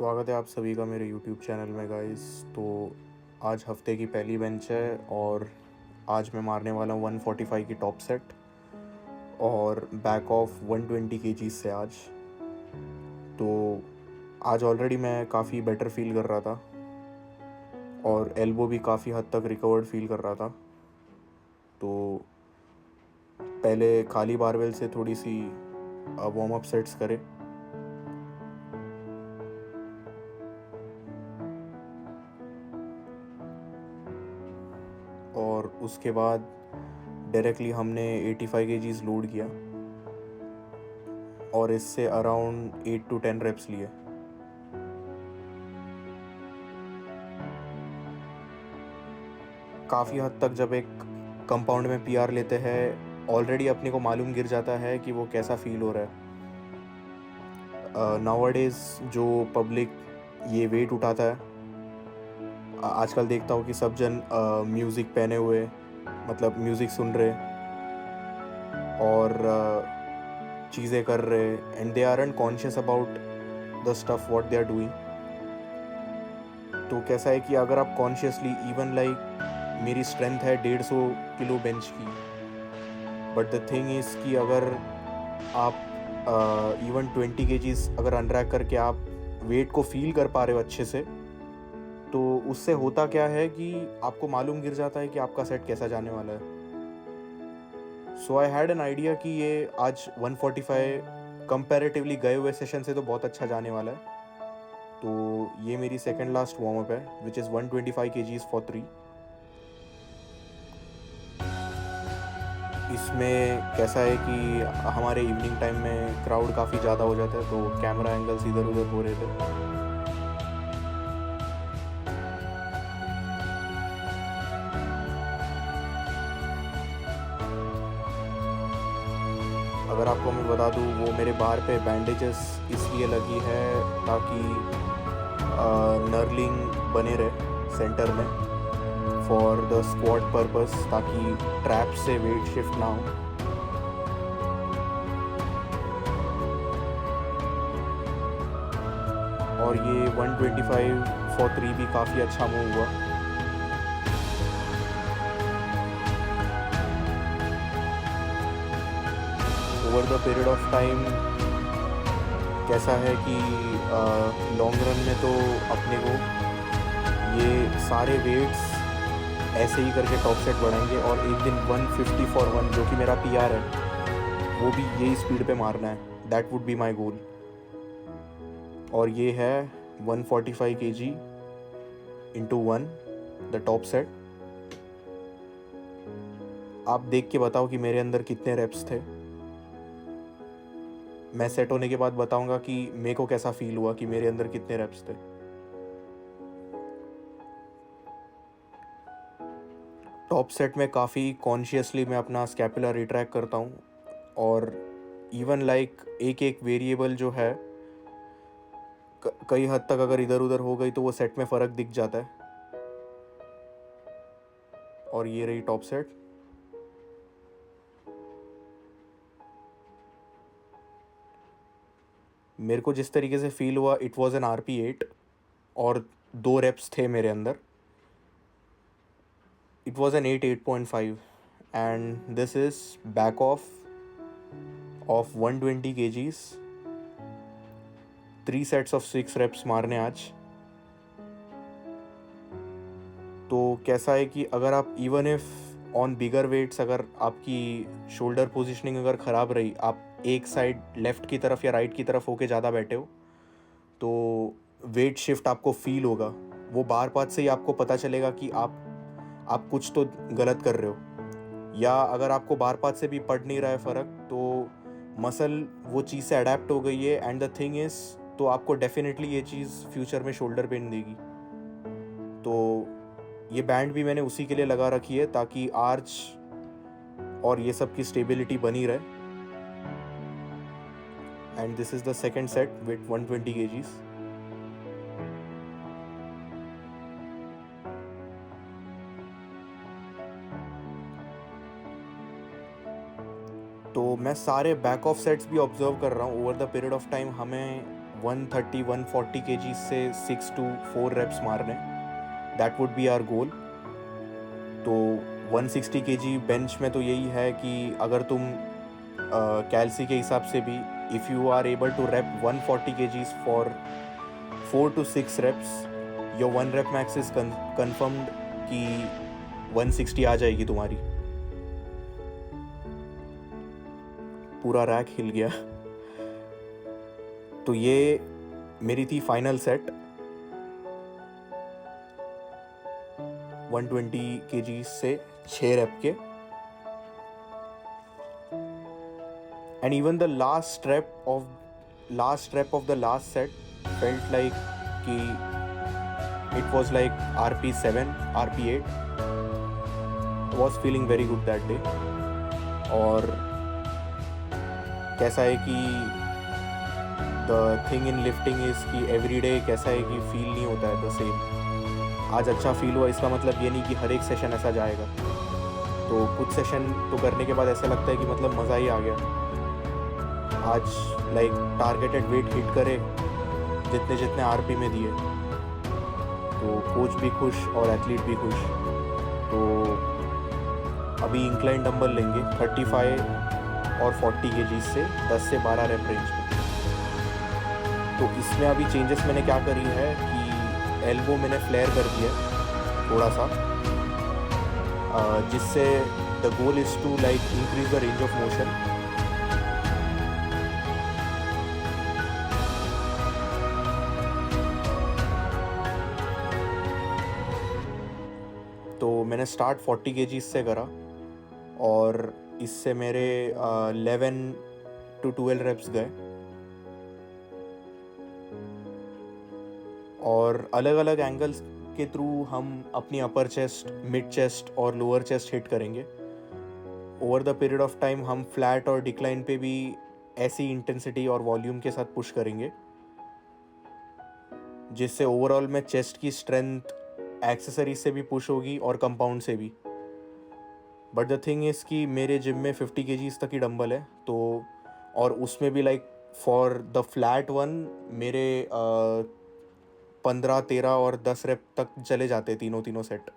स्वागत है आप सभी का मेरे YouTube चैनल में गाइस। तो आज हफ्ते की पहली बेंच है और आज मैं मारने वाला हूँ 145 की टॉप सेट और बैक ऑफ 120 kg से आज। तो आज ऑलरेडी मैं काफ़ी बेटर फील कर रहा था और एल्बो भी काफ़ी हद तक रिकवर्ड फील कर रहा था। तो पहले खाली बारवेल से थोड़ी सी वार्म अप सेट्स करें और उसके बाद डायरेक्टली हमने 85 kgs लोड किया और इससे अराउंड 8 to 10 रेप्स लिए। काफ़ी हद तक जब एक कंपाउंड में पीआर लेते हैं ऑलरेडी अपने को मालूम गिर जाता है कि वो कैसा फील हो रहा है। नाउअडेज जो पब्लिक ये वेट उठाता है, आजकल देखता हूँ कि सब जन म्यूज़िक पहने हुए, मतलब म्यूज़िक सुन रहे और चीज़ें कर रहे and they aren't conscious about the stuff what they are doing. तो कैसा है कि अगर आप कॉन्शियसली इवन लाइक मेरी स्ट्रेंथ है 150 किलो बेंच की, बट द थिंग इज़ कि अगर आप इवन 20 kgs अगर अनरैक करके आप वेट को फील कर पा रहे हो अच्छे से, तो उससे होता क्या है कि आपको मालूम गिर जाता है कि आपका सेट कैसा जाने वाला है। सो आई हैड एन आइडिया कि ये आज 145 कंपैरेटिवली गए हुए सेशन से तो बहुत अच्छा जाने वाला है। तो ये मेरी सेकंड लास्ट वार्म अप है विच इज़ 125 kgs फॉर 3। इसमें कैसा है कि हमारे इवनिंग टाइम में क्राउड काफ़ी ज़्यादा हो जाता है, तो कैमरा एंगल्स इधर उधर हो रहे थे। अगर आपको मैं बता दूँ, वो मेरे बार पे बैंडेजेस इसलिए लगी है ताकि नर्लिंग बने रहे सेंटर में फॉर द स्क्वाट पर्पस, ताकि ट्रैप से वेट शिफ्ट ना हो। और ये 125 फॉर 3 भी काफ़ी अच्छा मूव हुआ। Over the period of time कैसा है कि लॉन्ग रन में तो अपने को ये सारे वेट्स ऐसे ही करके टॉप सेट बढ़ाएंगे और एक दिन 150 फॉर 1 जो कि मेरा पीआर है वो भी यही स्पीड पे मारना है। दैट वुड बी माई गोल। और ये है 145 kg into 1 the top set. आप देख के बताओ कि मेरे अंदर कितने रेप्स थे। मैं सेट होने के बाद बताऊंगा कि मेरे को कैसा फील हुआ कि मेरे अंदर कितने रेप्स थे। टॉप सेट में काफ़ी कॉन्शियसली मैं अपना स्कैपुला रिट्रैक्ट करता हूँ और इवन लाइक एक एक वेरिएबल जो है कई हद तक अगर इधर उधर हो गई तो वो सेट में फ़र्क दिख जाता है। और ये रही टॉप सेट। मेरे को जिस तरीके से फील हुआ इट वाज एन RP8 और 2 रेप्स थे मेरे अंदर। It was an 8.5 and this is back off 120 kgs, 3 sets of 6 reps मारने आज। तो कैसा है कि अगर आप even if on bigger weights अगर आपकी शोल्डर पोजीशनिंग अगर ख़राब रही, आप एक साइड लेफ़्ट की तरफ या राइट की तरफ होके ज़्यादा बैठे हो, तो वेट शिफ्ट आपको फील होगा। वो बार पाथ से ही आपको पता चलेगा कि आप कुछ तो गलत कर रहे हो। या अगर आपको बार पाथ से भी पड़ नहीं रहा है फ़र्क, तो मसल वो चीज़ से अडेप्ट हो गई है एंड द थिंग इज़, तो आपको डेफिनेटली ये चीज़ फ्यूचर में शोल्डर पेन देगी। तो ये बैंड भी मैंने उसी के लिए लगा रखी है ताकि आर्च और ये सब की स्टेबिलिटी बनी रहे। And this is the second set with 120 kgs। तो मैं सारे बैक ऑफ सेट्स भी ऑब्जर्व कर रहा हूँ over the period of time. हमें 130 140 kg से 6 to 4 reps मारने. That would be our goal. तो 160 kg बेंच में तो यही है कि अगर तुम कैल्सी के हिसाब से भी if you are able to rep 140 kgs for 4 to 6 reps, your 1 rep max is confirmed कि 160 आ जाएगी तुम्हारी. पूरा रैक हिल गया. तो ये मेरी थी फाइनल सेट 120 kg से 6 रेप के. And even the last rep of the last set felt like कि it was like RP7, RP8. Was feeling very good that day. और कैसा है कि the thing in lifting is कि every day कैसा है कि feel नहीं होता है the same. आज अच्छा फील हुआ इसका मतलब ये नहीं कि हर एक सेशन ऐसा जाएगा. तो कुछ सेशन तो करने के बाद ऐसा लगता है कि मतलब मज़ा ही आ गया. आज लाइक टारगेटेड वेट हिट करे जितने आरपी में दिए, तो कोच भी खुश और एथलीट भी खुश. तो अभी इंक्लाइन डंबल लेंगे 35 और 40 kg से 10 से 12 रेप रेंज में. तो इसमें अभी चेंजेस मैंने क्या करी है कि एल्बो मैंने फ्लेयर कर दिया थोड़ा सा, जिससे the goal is to like increase the range of motion. तो मैंने स्टार्ट 40 kg से करा और इससे मेरे 11 to 12 रेप्स गए. और अलग अलग एंगल्स के थ्रू हम अपनी अपर चेस्ट, मिड चेस्ट और लोअर चेस्ट हिट करेंगे. Over the period of time हम फ्लैट और डिक्लाइन पे भी ऐसी इंटेंसिटी और वॉल्यूम के साथ पुश करेंगे, जिससे ओवरऑल में चेस्ट की स्ट्रेंथ एक्सेसरीज से भी पुश होगी और कंपाउंड से भी. बट द थिंग इज़ कि मेरे जिम में 50 kgs तक ही डंबल है. तो और उसमें भी like for the flat one मेरे 15, 13 और 10 रेप तक चले जाते तीनों set.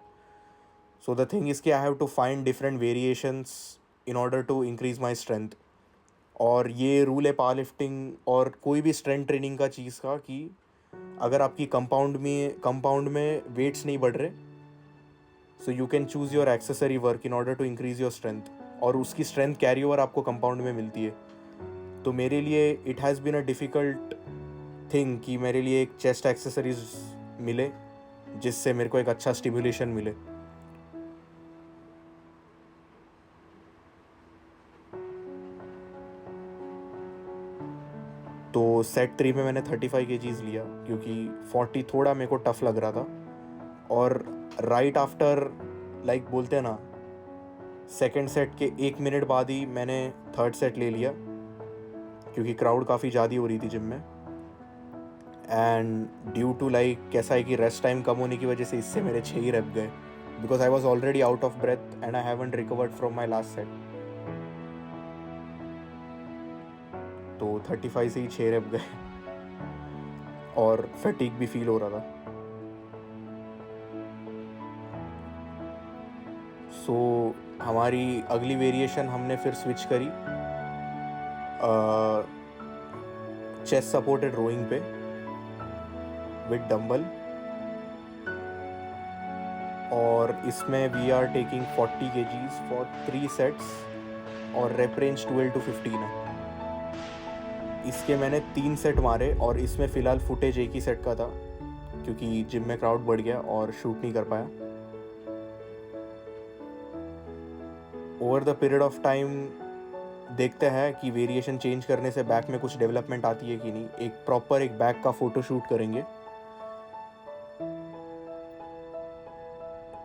So the thing is कि I have to find different variations in order to increase my strength. और ये रूल है पावर लिफ्टिंग और कोई भी स्ट्रेंथ ट्रेनिंग का चीज़ का कि अगर आपकी कंपाउंड में वेट्स नहीं बढ़ रहे, so you can choose your accessory work in order to increase your strength. और उसकी स्ट्रेंथ कैरी ओवर आपको कंपाउंड में मिलती है. तो मेरे लिए it has been a difficult thing कि मेरे लिए एक चेस्ट एक्सेसरीज मिले जिससे मेरे को एक अच्छा स्टिमुलेशन मिले. तो सेट 3 में मैंने 35 kgs लिया क्योंकि 40 थोड़ा मेरे को टफ लग रहा था. और राइट आफ्टर लाइक बोलते हैं ना, सेकंड सेट के 1 मिनट बाद ही मैंने थर्ड सेट ले लिया क्योंकि क्राउड काफ़ी ज़्यादा हो रही थी जिम में. एंड ड्यू टू लाइक कैसा है कि रेस्ट टाइम कम होने की वजह से इससे मेरे 6 ही रेप गए because I was already out of breath and I haven't recovered from my last set. तो 35 से ही 6 रेप गए और फैटिग भी फील हो रहा था. सो हमारी अगली वेरिएशन हमने फिर स्विच करी चेस्ट सपोर्टेड रोइंग पे विद डंबल. और इसमें we are taking 40 kgs for 3 sets और रेप रेंज 12 to 15 है. इसके मैंने 3 सेट मारे और इसमें फ़िलहाल फुटेज एक ही सेट का था क्योंकि जिम में क्राउड बढ़ गया और शूट नहीं कर पाया. Over the period of time देखते हैं कि वेरिएशन चेंज करने से बैक में कुछ डेवलपमेंट आती है कि नहीं. एक प्रॉपर एक बैक का फ़ोटो शूट करेंगे.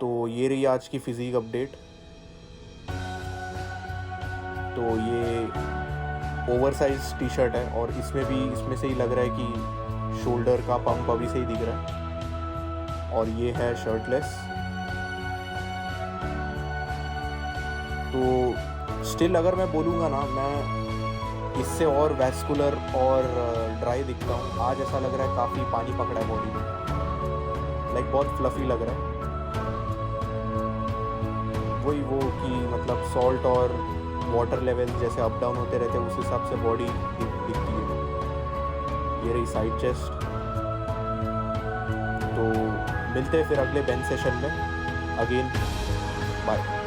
तो ये रही आज की फिज़ीक अपडेट. तो ये ओवरसाइज टी शर्ट है और इसमें से ही लग रहा है कि शोल्डर का पंप अभी से ही दिख रहा है. और ये है शर्टलेस. तो स्टिल अगर मैं बोलूँगा ना, मैं इससे और वैस्कुलर और ड्राई दिखता हूँ। आज ऐसा लग रहा है काफ़ी पानी पकड़ा है बॉडी में, लाइक बहुत फ्लफ़ी लग रहा है। वही वो कि मतलब सॉल्ट और वाटर लेवल जैसे अप डाउन होते रहते हैं, उस हिसाब से बॉडी दिखती है। ये रही साइड चेस्ट। तो मिलते हैं फिर अगले बेंच सेशन में। Again bye.